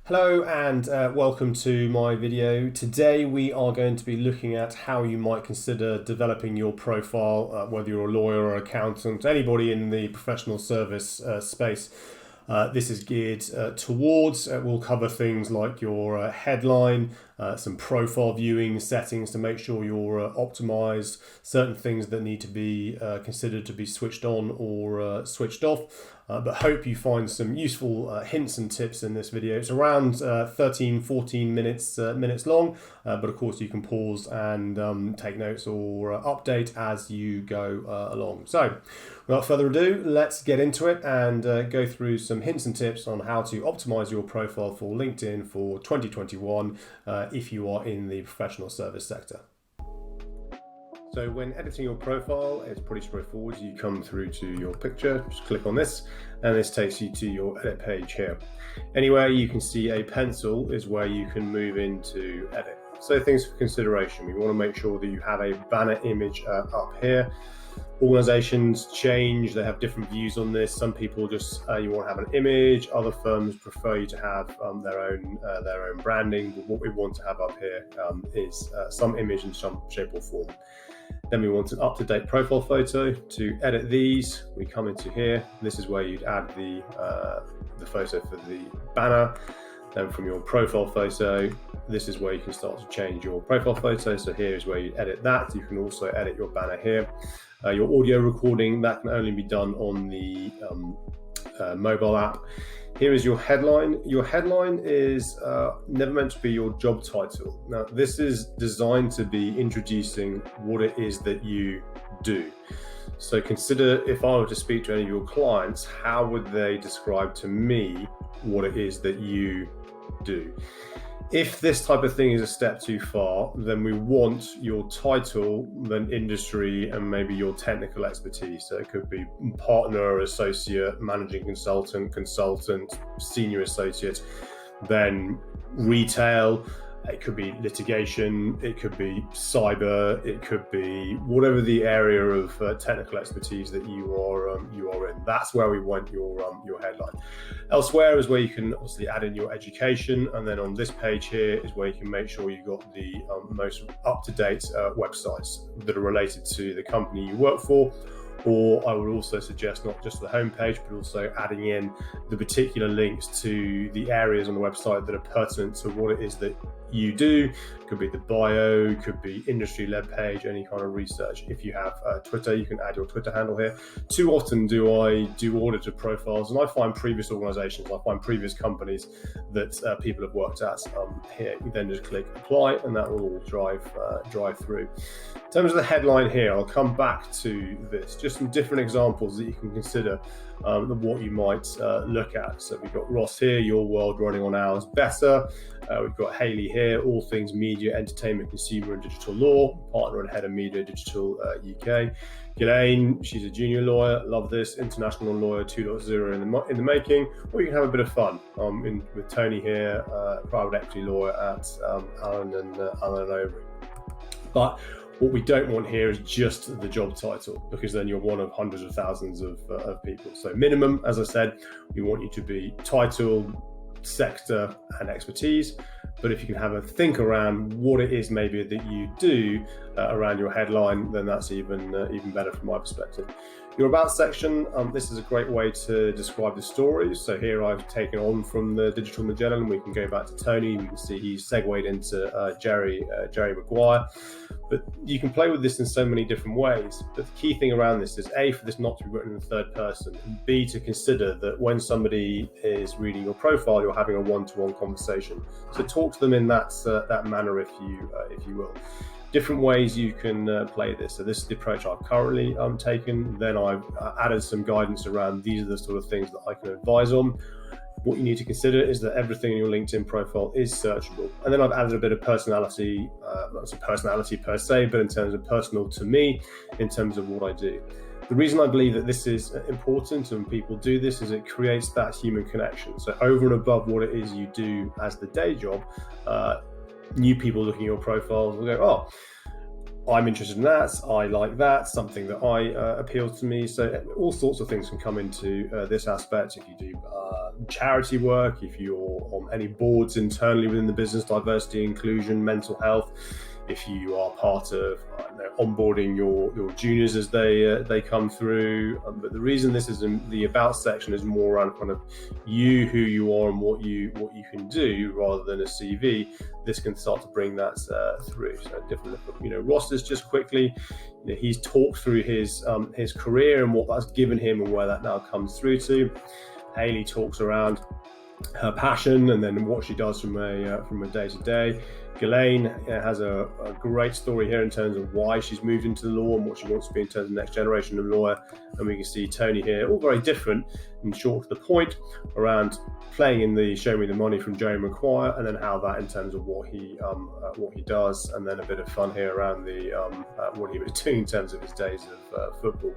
Hello and welcome to my video. Today we are going to be looking at how you might consider developing your profile, whether you're a lawyer or accountant, anybody in the professional service space. This is geared towards, we'll cover things like your headline, some profile viewing settings to make sure you're optimized, certain things that need to be considered to be switched on or switched off. But hope you find some useful hints and tips in this video. It's around 13-14 minutes long, but of course you can pause and take notes or update as you go along. So without further ado, let's get into it and go through some hints and tips on how to optimize your profile for LinkedIn for 2021 if you are in the professional service sector. So when editing your profile, it's pretty straightforward. You come through to your picture, just click on this, and this takes you to your edit page here. Anywhere you can see a pencil is where you can move into edit. So things for consideration. We want to make sure that you have a banner image up here. Organizations change, they have different views on this. Some people just you want to have an image, other firms prefer you to have their own branding. But what we want to have up here is some image in some shape or form. Then we want an up-to-date profile photo. To edit these, we come into here. This is where you'd add the photo for the banner. Then from your profile photo, this is where you can start to change your profile photo. So here is where you edit that. You can also edit your banner here. Your audio recording, that can only be done on the mobile app. Here is your headline. Your headline is never meant to be your job title. Now, this is designed to be introducing what it is that you do. So consider if I were to speak to any of your clients, how would they describe to me what it is that you do? If this type of thing is a step too far, then we want your title, then industry, and maybe your technical expertise. So it could be partner, associate, managing consultant, senior associate, then retail. It could be litigation, it could be cyber, it could be whatever the area of technical expertise that you are in. That's where we want your headline. Elsewhere is where you can obviously add in your education, and then on this page here is where you can make sure you've got the most up-to-date websites that are related to the company you work for. Or I would also suggest not just the homepage, but also adding in the particular links to the areas on the website that are pertinent to what it is that you do. Could be the bio, could be industry-led page, any kind of research. If you have Twitter, you can add your Twitter handle here. Too often do I do audit of profiles, and I find previous organizations, I find previous companies that people have worked at here. You then just click apply, and that will all drive through. In terms of the headline here, I'll come back to this. Just some different examples that you can consider of what you might look at. So we've got Ross here, Your World Running on Ours Better. We've got Hayley here, All Things Media, Entertainment, Consumer and Digital Law, partner and head of Media Digital UK. Ghislaine, she's a junior lawyer, love this, international lawyer 2.0 in the making. Or you can have a bit of fun with Tony here, private equity lawyer at Allen and Overy. But what we don't want here is just the job title, because then you're one of hundreds of thousands of people. So minimum, as I said, we want you to be title, sector and expertise. But if you can have a think around what it is maybe that you do around your headline, then that's even better from my perspective. Your about section, this is a great way to describe the stories. So here I've taken on from the Digital Magellan. We can go back to Tony. We can see he's segued into Jerry Maguire. But you can play with this in so many different ways. But the key thing around this is A, for this not to be written in the third person, and B, to consider that when somebody is reading your profile, you're having a one-to-one conversation. So talk to them in that manner, if you will. Different ways you can play this. So this is the approach I've currently taken. Then I've added some guidance around these are the sort of things that I can advise on. What you need to consider is that everything in your LinkedIn profile is searchable. And then I've added a bit of personality, not a personality per se, but in terms of personal to me, in terms of what I do. The reason I believe that this is important and people do this is it creates that human connection. So over and above what it is you do as the day job, new people looking at your profiles will go, oh, I'm interested in that, I like that, something that appeals to me. So all sorts of things can come into this aspect. If you do charity work, if you're on any boards internally within the business, diversity, inclusion, mental health, if you are part of onboarding your juniors as they come through. But the reason this is in the about section is more around kind of you, who you are, and what you can do, rather than a CV. This can start to bring that through. So different, Ross is just quickly, he's talked through his career and what that's given him and where that now comes through to. Hayley talks around her passion and then what she does from a day to day. Ghislaine has a great story here in terms of why she's moved into the law and what she wants to be in terms of the next generation of lawyer. And we can see Tony here, all very different and short to the point, around playing in the Show Me the Money from Jerry Maguire, and then how that in terms of what he does, and then a bit of fun here around the what he was doing in terms of his days of football.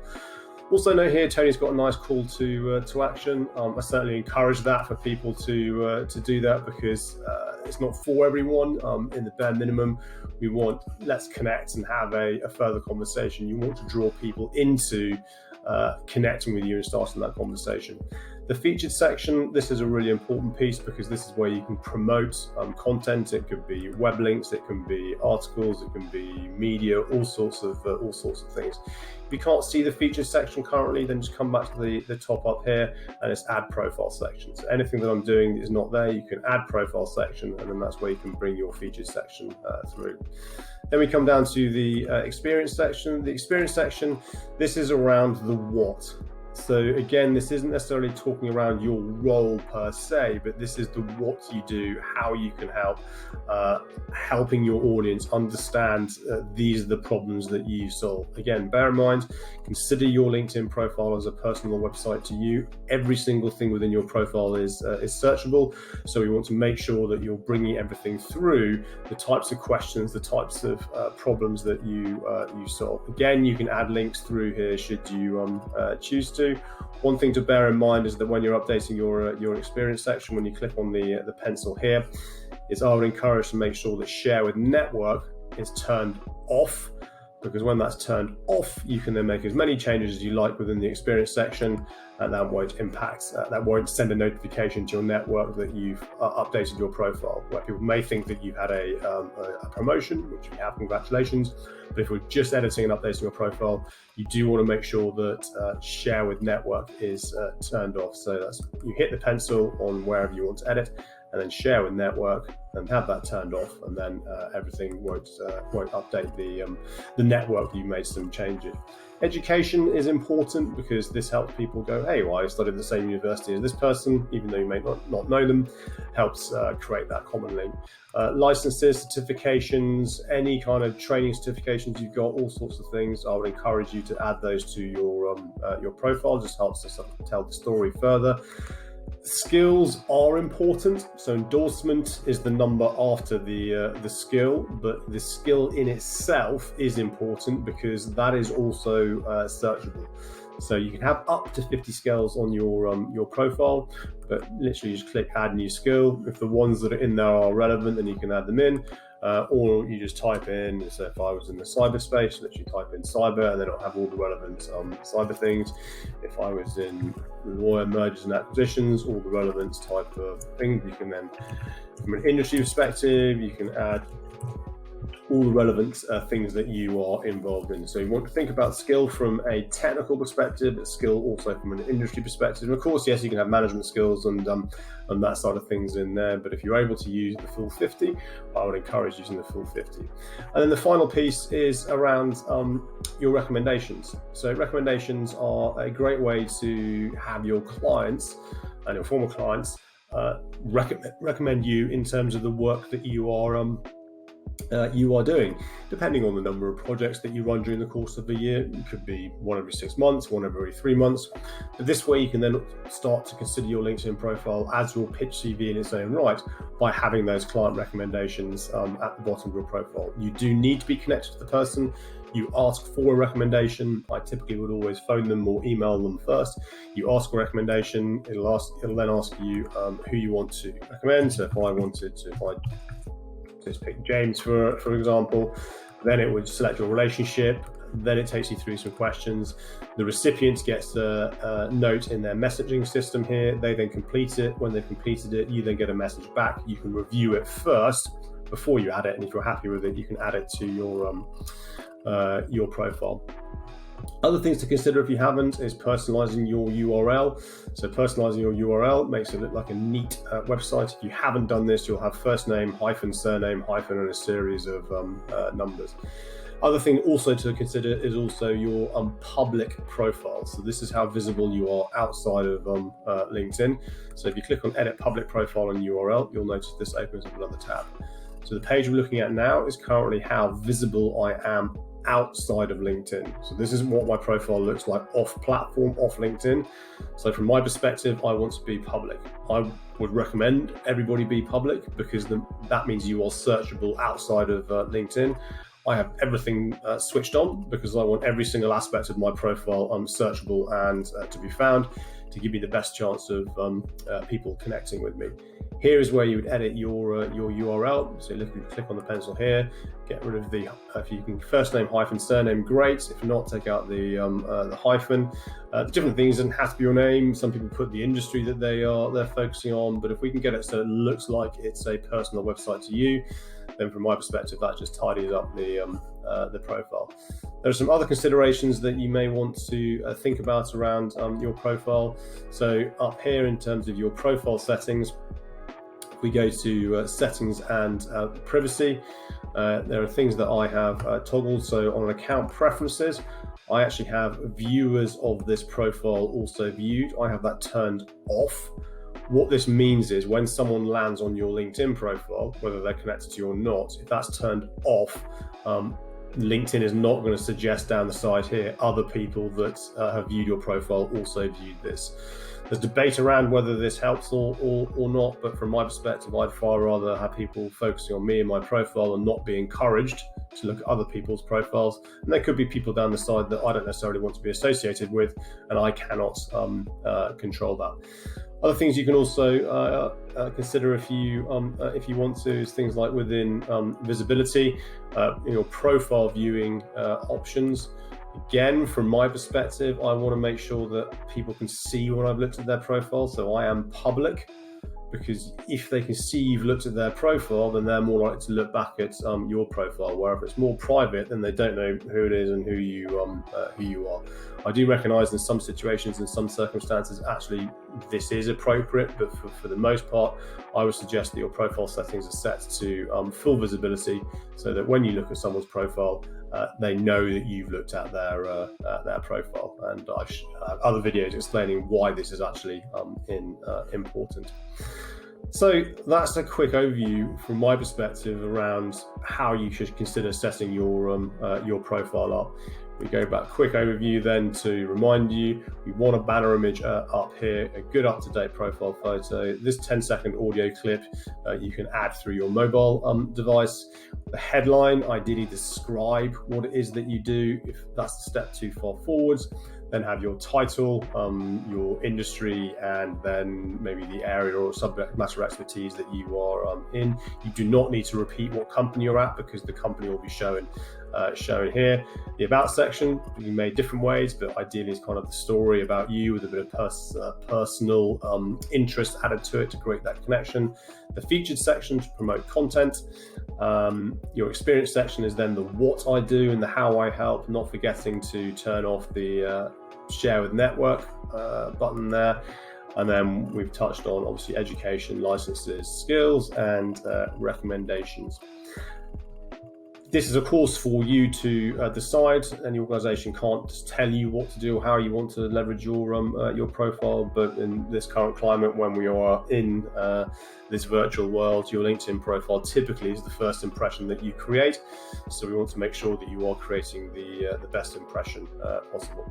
Also note here, Tony's got a nice call to action. I certainly encourage that for people to do that, because it's not for everyone. In the bare minimum, we want, let's connect and have a further conversation. You want to draw people into connecting with you and starting that conversation. The featured section, this is a really important piece, because this is where you can promote content. It could be web links, it can be articles, it can be media, all sorts of things. If you can't see the featured section currently, then just come back to the top up here, and it's add profile section. So anything that I'm doing that is not there, you can add profile section, and then that's where you can bring your featured section through. Then we come down to the experience section. The experience section, this is around the what. So again, this isn't necessarily talking around your role per se, but this is the what you do, how you can help, helping your audience understand these are the problems that you solve. Again, bear in mind, consider your LinkedIn profile as a personal website to you. Every single thing within your profile is searchable. So we want to make sure that you're bringing everything through the types of questions, the types of problems that you solve. Again, you can add links through here should you choose to. One thing to bear in mind is that when you're updating your experience section, when you click on the pencil here, is I would encourage to make sure that share with network is turned off, because when that's turned off, you can then make as many changes as you like within the experience section, and that won't impact, that won't send a notification to your network that you've updated your profile, where people may think that you've had a promotion, which you have, congratulations. But if we're just editing and updating your profile, you do want to make sure that share with network is turned off. So that's, you hit the pencil on wherever you want to edit, and then share with network, and have that turned off, and then everything won't update the network that you made some changes. Education is important, because this helps people go, hey, well, I studied at the same university as this person, even though you may not know them. Helps create that common link. Licenses, certifications, any kind of training certifications you've got, all sorts of things, I would encourage you to add those to your profile. Just helps us tell the story further. Skills are important, so endorsement is the number after the skill, but the skill in itself is important, because that is also searchable. So you can have up to 50 skills on your profile, but literally just click add new skill. If the ones that are in there are relevant, then you can add them in. Or you just type in, so if I was in the cyberspace, literally type in cyber, and then it'll have all the relevant cyber things. If I was in lawyer, mergers and acquisitions, all the relevant type of things. You can then, from an industry perspective, you can add all the relevant things that you are involved in. So you want to think about skill from a technical perspective, but skill also from an industry perspective. And of course, yes, you can have management skills and that side of things in there. But if you're able to use the full 50, I would encourage using the full 50. And then the final piece is around your recommendations. So recommendations are a great way to have your clients and your former clients recommend you in terms of the work that you are doing, depending on the number of projects that you run during the course of the year. It could be one every 6 months, one every 3 months. But this way you can then start to consider your LinkedIn profile as your pitch CV in its own right, by having those client recommendations at the bottom of your profile. You do need to be connected to the person. You ask for a recommendation. I typically would always phone them or email them first. You ask for a recommendation. It'll then ask you who you want to recommend. So if I just pick James for example, Then it would select your relationship. Then it takes you through some questions. The recipient gets a note in their messaging system here. They then complete it. When they've completed it, you then get a message back. You can review it first before you add it, and if you're happy with it, you can add it to your profile. Other things to consider if you haven't is personalizing your URL. So personalizing your URL makes it look like a neat website. If you haven't done this, you'll have first name, hyphen, surname, hyphen, and a series of numbers. Other thing also to consider is also your public profile. So this is how visible you are outside of LinkedIn. So if you click on edit public profile and URL, you'll notice this opens up another tab. So the page we're looking at now is currently how visible I am outside of LinkedIn. So this is what my profile looks like off platform, off LinkedIn. So from my perspective, I want to be public. I would recommend everybody be public because that means you are searchable outside of LinkedIn. I have everything switched on because I want every single aspect of my profile searchable and to be found to give me the best chance of people connecting with me. Here is where you would edit your URL. So click on the pencil here, get rid of if you can first name hyphen surname, great. If not, take out the hyphen. The different things doesn't have to be your name. Some people put the industry that they're focusing on, but if we can get it so it looks like it's a personal website to you, then from my perspective, that just tidies up the profile. There are some other considerations that you may want to think about around your profile. So up here in terms of your profile settings, we go to settings and privacy. There are things that I have toggled. So on account preferences, I actually have viewers of this profile also viewed. I have that turned off. What this means is when someone lands on your LinkedIn profile, whether they're connected to you or not, if that's turned off, LinkedIn is not going to suggest down the side here other people that have viewed your profile also viewed this. There's debate around whether this helps or not, but from my perspective, I'd far rather have people focusing on me and my profile and not be encouraged to look at other people's profiles. And there could be people down the side that I don't necessarily want to be associated with, and I cannot control that. Other things you can also consider if you want to is things like within visibility, your profile viewing options. Again, from my perspective, I want to make sure that people can see when I've looked at their profile. So I am public, because if they can see you've looked at their profile, then they're more likely to look back at your profile. Where if it's more private, then they don't know who it is and who you are. I do recognise in some situations, in some circumstances, actually this is appropriate, but for the most part, I would suggest that your profile settings are set to full visibility, so that when you look at someone's profile, they know that you've looked at their profile. And I have other videos explaining why this is actually important. So that's a quick overview from my perspective around how you should consider setting your profile up. We go back, quick overview then to remind you, we want a banner image up here, a good up-to-date profile photo. This 10-second audio clip you can add through your mobile device. The headline, ideally describe what it is that you do, if that's the step too far forwards. Then have your title, your industry, and then maybe the area or subject matter expertise that you are in. You do not need to repeat what company you're at, because the company will be shown here. The about section can be made different ways, but ideally it's kind of the story about you with a bit of personal interest added to it to create that connection. The featured section to promote content. Your experience section is then the what I do and the how I help, not forgetting to turn off the share with network button there. And then we've touched on obviously education, licenses, skills, and recommendations. This is, of course, for you to decide. Any organisation can't just tell you what to do or how you want to leverage your profile. But in this current climate, when we are in this virtual world, your LinkedIn profile typically is the first impression that you create. So we want to make sure that you are creating the best impression possible.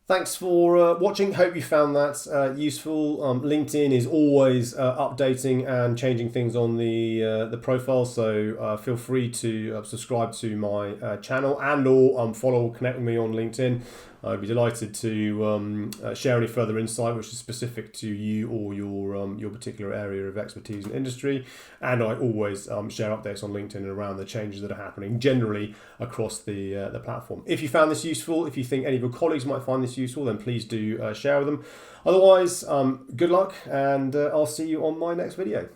Thanks for watching. Hope you found that useful. LinkedIn is always updating and changing things on the profile, so feel free to subscribe to my channel and or follow or connect with me on LinkedIn. I'd be delighted to share any further insight which is specific to you or your particular area of expertise and industry. And I always share updates on LinkedIn around the changes that are happening generally across the platform. If you found this useful, if you think any of your colleagues might find this useful, then please do share with them. Otherwise, good luck, and I'll see you on my next video.